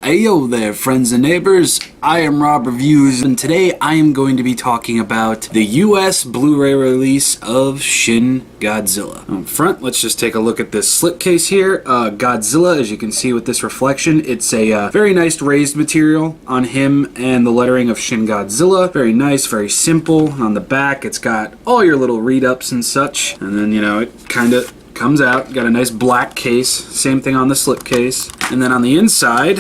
Ayo there, friends and neighbors. I am Rob Reviews, and today I am going to be talking about the US Blu-ray release of Shin-Godzilla. Up front, let's just take a look at this slipcase here. Godzilla, as you can see with this reflection, it's a very nice raised material on him and the lettering of Shin-Godzilla. Very nice, very simple. On the back, it's got all your little read-ups and such, and then, you know, it kind of comes out. Got a nice black case. Same thing on the slipcase. And then on the inside,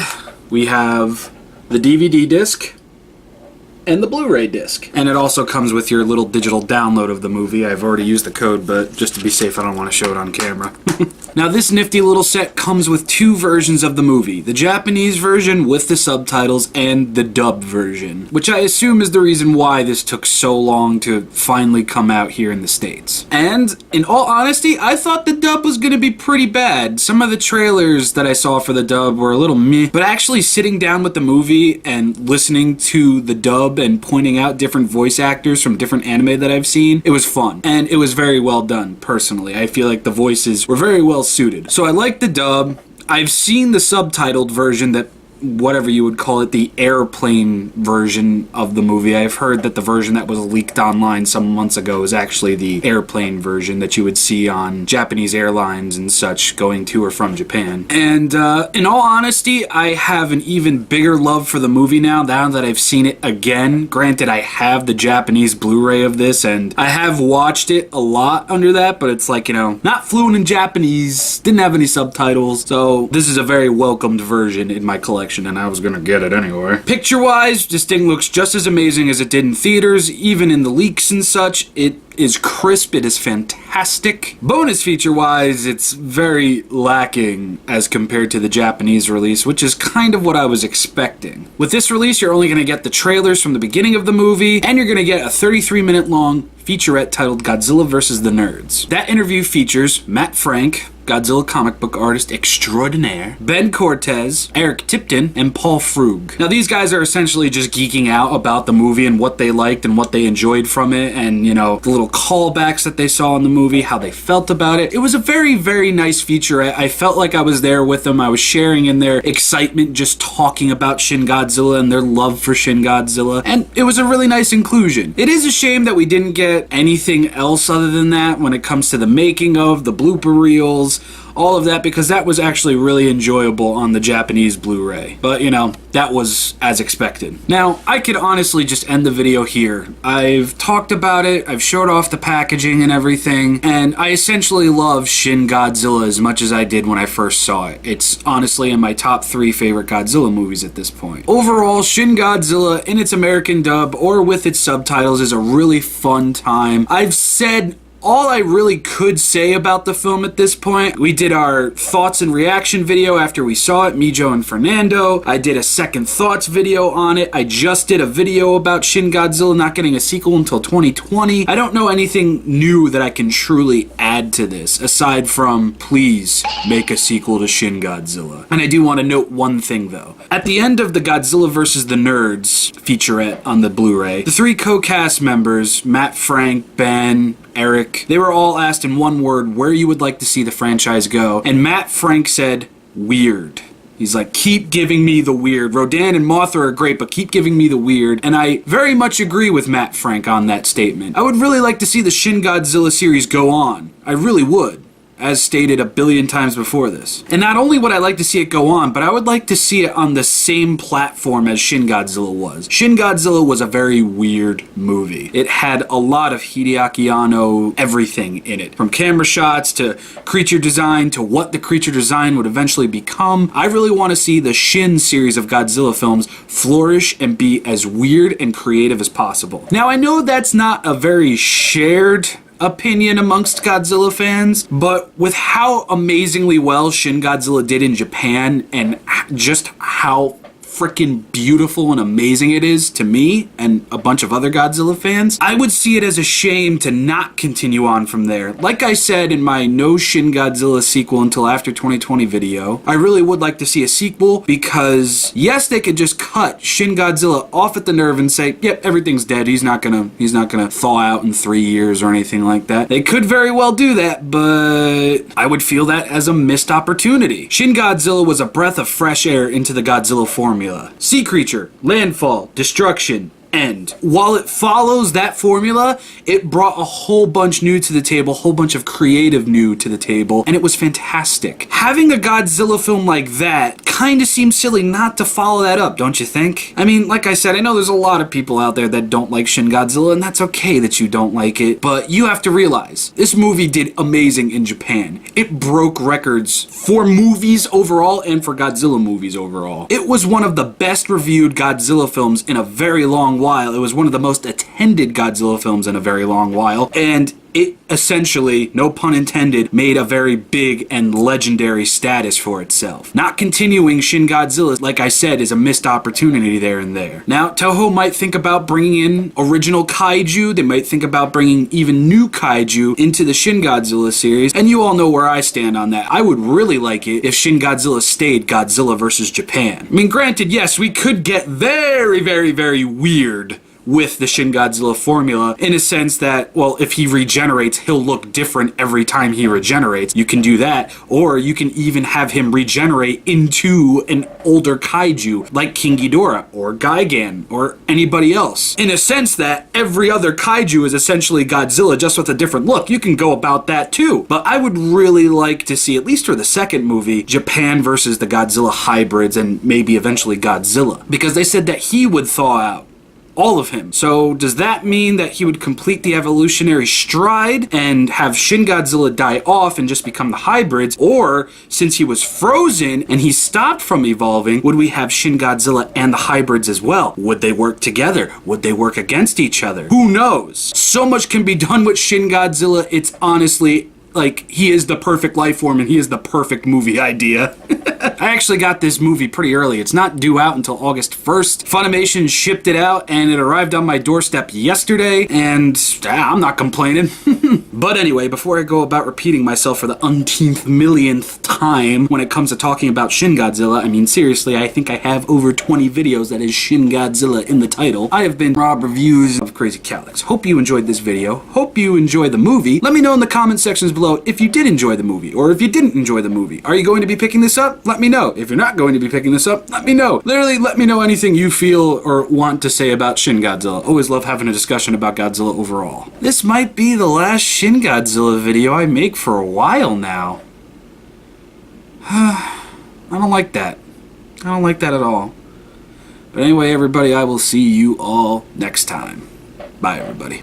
we have the DVD disc and the Blu-ray disc. And it also comes with your little digital download of the movie. I've already used the code, but just to be safe, I don't want to show it on camera. Now, this nifty little set comes with two versions of the movie. The Japanese version with the subtitles and the dubbed version, which I assume is the reason why this took so long to finally come out here in the States. And, in all honesty, I thought the dub was going to be pretty bad. Some of the trailers that I saw for the dub were a little meh, but actually sitting down with the movie and listening to the dub and pointing out different voice actors from different anime that I've seen, it was fun. And it was very well done, personally. I feel like the voices were very well suited. So I like the dub. I've seen the subtitled version, that whatever you would call it, the airplane version of the movie. I've heard that the version that was leaked online some months ago is actually the airplane version that you would see on Japanese airlines and such going to or from Japan. And in all honesty, I have an even bigger love for the movie now that I've seen it again. Granted, I have the Japanese Blu-ray of this, and I have watched it a lot under that, but it's like, you know, not fluent in Japanese, didn't have any subtitles, so this is a very welcomed version in my collection, and I was gonna get it anyway. Picture-wise, this thing looks just as amazing as it did in theaters, even in the leaks and such. It is crisp, it is fantastic. Bonus feature-wise, it's very lacking as compared to the Japanese release, which is kind of what I was expecting. With this release, you're only gonna get the trailers from the beginning of the movie, and you're gonna get a 33-minute long featurette titled Godzilla vs. the Nerds. That interview features Matt Frank, Godzilla comic book artist extraordinaire, Ben Cortez, Eric Tipton, and Paul Frug. Now, these guys are essentially just geeking out about the movie and what they liked and what they enjoyed from it, and, you know, the little callbacks that they saw in the movie, how they felt about it. It was a very, very nice featurette. I felt like I was there with them. I was sharing in their excitement just talking about Shin-Godzilla and their love for Shin-Godzilla, and it was a really nice inclusion. It is a shame that we didn't get anything else other than that when it comes to the making of, the blooper reels, all of that, because that was actually really enjoyable on the Japanese Blu-ray. But, you know, that was as expected. Now, I could honestly just end the video here. I've talked about it, I've showed off the packaging and everything, and I essentially love Shin-Godzilla as much as I did when I first saw it. It's honestly in my top 3 favorite Godzilla movies at this point. Overall, Shin-Godzilla in its American dub or with its subtitles is a really fun time. I've said all I really could say about the film at this point. We did our thoughts and reaction video after we saw it, me, Joe, and Fernando. I did a second thoughts video on it. I just did a video about Shin-Godzilla not getting a sequel until 2020. I don't know anything new that I can truly add to this, aside from, please make a sequel to Shin-Godzilla. And I do want to note one thing, though. At the end of the Godzilla vs. the Nerds featurette on the Blu-ray, the 3 co-cast members, Matt Frank, Ben, Eric, they were all asked in one word where you would like to see the franchise go, and Matt Frank said, weird. He's like, keep giving me the weird. Rodan and Mothra are great, but keep giving me the weird. And I very much agree with Matt Frank on that statement. I would really like to see the Shin-Godzilla series go on. I really would, as stated a billion times before this. And not only would I like to see it go on, but I would like to see it on the same platform as Shin-Godzilla was. Shin-Godzilla was a very weird movie. It had a lot of Hideaki Anno everything in it. From camera shots to creature design to what the creature design would eventually become. I really want to see the Shin series of Godzilla films flourish and be as weird and creative as possible. Now, I know that's not a very shared opinion amongst Godzilla fans, but with how amazingly well Shin-Godzilla did in Japan and just how freaking beautiful and amazing it is to me and a bunch of other Godzilla fans, I would see it as a shame to not continue on from there. Like I said in my no Shin-Godzilla sequel until after 2020 video, I really would like to see a sequel because yes, they could just cut Shin-Godzilla off at the nerve and say, yep, everything's dead. He's not gonna thaw out in 3 years or anything like that. They could very well do that, but I would feel that as a missed opportunity. Shin-Godzilla was a breath of fresh air into the Godzilla formula. Sea creature, landfall, destruction, end. While it follows that formula, it brought a whole bunch new to the table, a whole bunch of creative new to the table, and it was fantastic. Having a Godzilla film like that kind of seems silly not to follow that up, don't you think? I mean, like I said, I know there's a lot of people out there that don't like Shin-Godzilla, and that's okay that you don't like it, but you have to realize, this movie did amazing in Japan. It broke records for movies overall and for Godzilla movies overall. It was one of the best reviewed Godzilla films in a very long while. It was one of the most attended Godzilla films in a very long while, and it essentially, no pun intended, made a very big and legendary status for itself. Not continuing Shin-Godzilla, like I said, is a missed opportunity there and there. Now, Toho might think about bringing in original kaiju, they might think about bringing even new kaiju into the Shin-Godzilla series, and you all know where I stand on that. I would really like it if Shin-Godzilla stayed Godzilla versus Japan. I mean, granted, yes, we could get very, very, very weird with the Shin-Godzilla formula in a sense that, well, if he regenerates, he'll look different every time he regenerates. You can do that, or you can even have him regenerate into an older kaiju like King Ghidorah or Gigan or anybody else. In a sense that every other kaiju is essentially Godzilla just with a different look. You can go about that too. But I would really like to see, at least for the second movie, Japan versus the Godzilla hybrids and maybe eventually Godzilla. Because they said that he would thaw out all of him. So does that mean that he would complete the evolutionary stride and have Shin-Godzilla die off and just become the hybrids? Or since he was frozen and he stopped from evolving, would we have Shin-Godzilla and the hybrids as well? Would they work together? Would they work against each other? Who knows? So much can be done with Shin-Godzilla, it's honestly like, he is the perfect life form and he is the perfect movie idea. I actually got this movie pretty early. It's not due out until August 1st. Funimation shipped it out and it arrived on my doorstep yesterday, and I'm not complaining. But anyway, before I go about repeating myself for the umpteenth millionth time when it comes to talking about Shin-Godzilla, I mean, seriously, I think I have over 20 videos that is Shin-Godzilla in the title. I have been Rob Reviews of Crazy Calyx. Hope you enjoyed this video. Hope you enjoy the movie. Let me know in the comment sections below if you did enjoy the movie, or if you didn't enjoy the movie. Are you going to be picking this up? Let me know. If you're not going to be picking this up, let me know. Literally, let me know anything you feel or want to say about Shin-Godzilla. Always love having a discussion about Godzilla overall. This might be the last Shin-Godzilla video I make for a while now. I don't like that. I don't like that at all. But anyway, everybody, I will see you all next time. Bye, everybody.